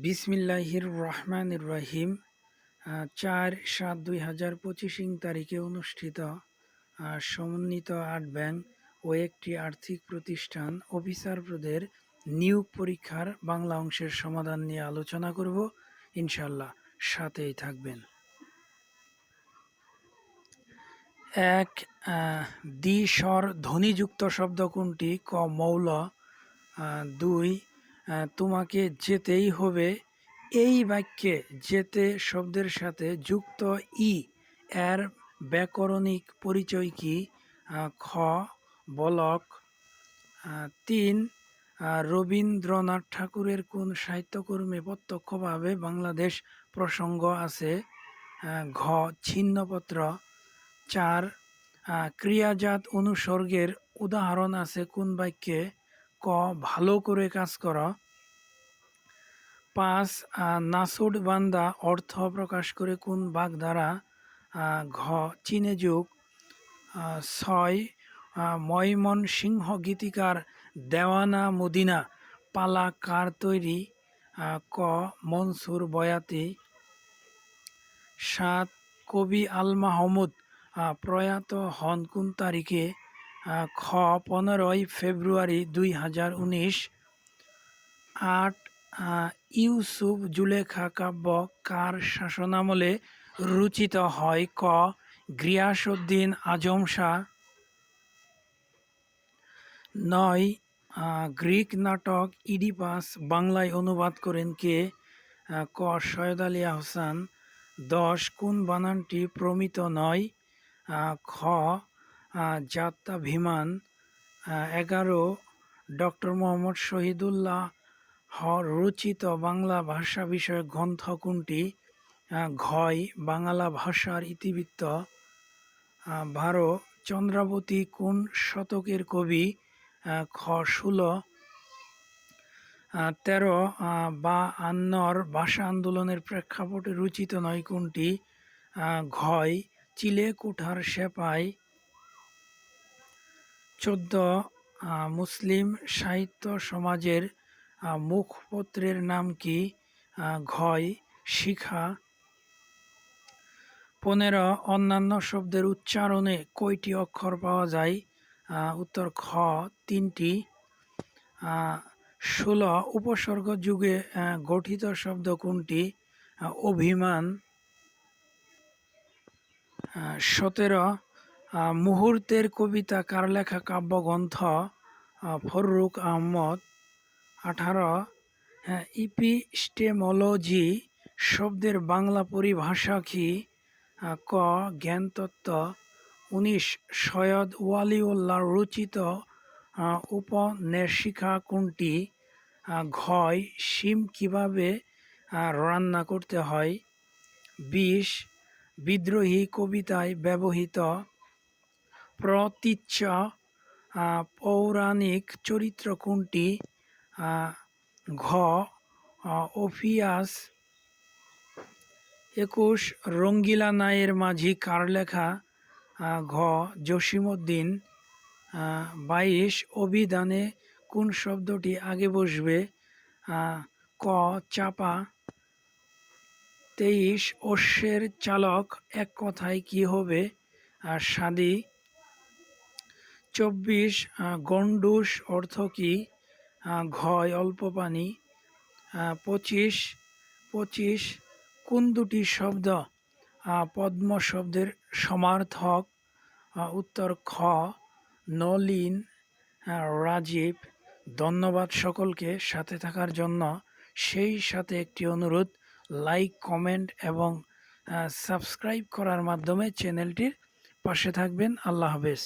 বিসমিল্লাহির রহমানির রহিম। ৪/৭/২০২৫ তারিখে অনুষ্ঠিত সমন্বিত আর্ট ব্যাংক ও একটি আর্থিক প্রতিষ্ঠান অফিসার পদের নিয়োগ পরীক্ষার বাংলা অংশের সমাধান নিয়ে আলোচনা করব। ইনশাল্লাহ সাথেই থাকবেন। ১. দ্বি-স্বর ধ্বনিযুক্ত শব্দ কোনটি? ক. মৌল। ২. তোমাকে যেতেই হবে। এই বাক্যে যেতে শব্দের সাথে যুক্ত ই এর ব্যাকরণিক পরিচয় কি? খ. বলক। ৩. রবীন্দ্রনাথ ঠাকুরের কোন সাহিত্যকর্মে প্রত্যক্ষভাবে বাংলাদেশ প্রসঙ্গ আছে? ঘ. ছিন্নপত্র। ৪. ক্রিয়াজাত অনুসর্গের উদাহরণ আছে কোন বাক্যে? ক. ভালো করে কাজ কর। ৫. নাছোড়বান্দা অর্থ প্রকাশ করে কোন বাগধারা? ঘ. চীনে যুগ। ৬. ময়মনসিংহ গীতিকার দেওয়ানা মদিনা পালা কার তৈরি? ক. মনসুর বয়াতি। ৭. কবি আল মাহমুদ প্রয়াত হন কোন তারিখে? খ. ১৫ই ফেব্রুয়ারি ২০১৯। ৮. ইউসুফ জুলেখা কাব্য কার শাসনামলে রচিত হয়? ক. গিয়াসউদ্দিন আজম শাহ। ৯. গ্রিক নাটক ইডিপাস বাংলায় অনুবাদ করেন কে? ক. সৈয়দ আলী আহসান। ১০. কোন বানানটি প্রমিত নয়? খ. যাত্রাভিমান। ১১. ডক্টর মোহাম্মদ শহীদুল্লাহ রচিত বাংলা ভাষা বিষয়ক গ্রন্থ কোনটি? ঘ. বাংলা ভাষার ইতিবৃত্ত। ১২. চন্দ্রাবতী কোন শতকের কবি? খ. ১৬। ১৩. বায়ান্নর ভাষা আন্দোলনের প্রেক্ষাপটে রচিত নয় কোনটি? ঘ. চিলেকোঠার সেপাই। ১৪. মুসলিম সাহিত্য সমাজের মুখপত্রের নাম কি? ঘ. শিখা। ১৫. অন্যান্য শব্দের উচ্চারণে কয়টি অক্ষর পাওয়া যায়? উত্তর খ. ৩টি। ১৬. উপসর্গ যুগে গঠিত শব্দ কোনটি? অভিমান। ১৭. মুহূর্তের কবিতা কার লেখা কাব্যগ্রন্থ? ফররুখ আহমদ। ১৮. ইপিস্টেমোলজি শব্দের বাংলা পরিভাষা কি? ক. জ্ঞানতত্ত্ব। ১৯. সৈয়দ ওয়ালিউল্লাহ রচিত উপন্যাসিকা কোনটি? ঘ. শিম কিভাবে রান্না করতে হয়। ২০. বিদ্রোহী কবিতায় ব্যবহৃত প্রতীচ্য পৌরাণিক চরিত্র কোনটি? ঘ. অফিয়াস। ২১. রঙ্গিলা নায়ের মাঝি কার লেখা? ঘ. জসিমউদ্দিন। ২২. অভিধানে কোন শব্দটি আগে বসবে? ক. চাপা। ২৩. অশ্বের চালক এক কথায় কি হবে? সাদি। ২৪. গণ্ডূষ অর্থ কি? ঘ. অল্প পানি। ২৫. কোন দুটি শব্দ পদ্ম শব্দের সমার্থক? উত্তর খ. নলিন, রাজীব। ধন্যবাদ সকলকে সাথে থাকার জন্য। সেই সাথে একটি অনুরোধ, লাইক, কমেন্ট এবং সাবস্ক্রাইব করার মাধ্যমে চ্যানেলটির পাশে থাকবেন। আল্লাহ হাফেজ।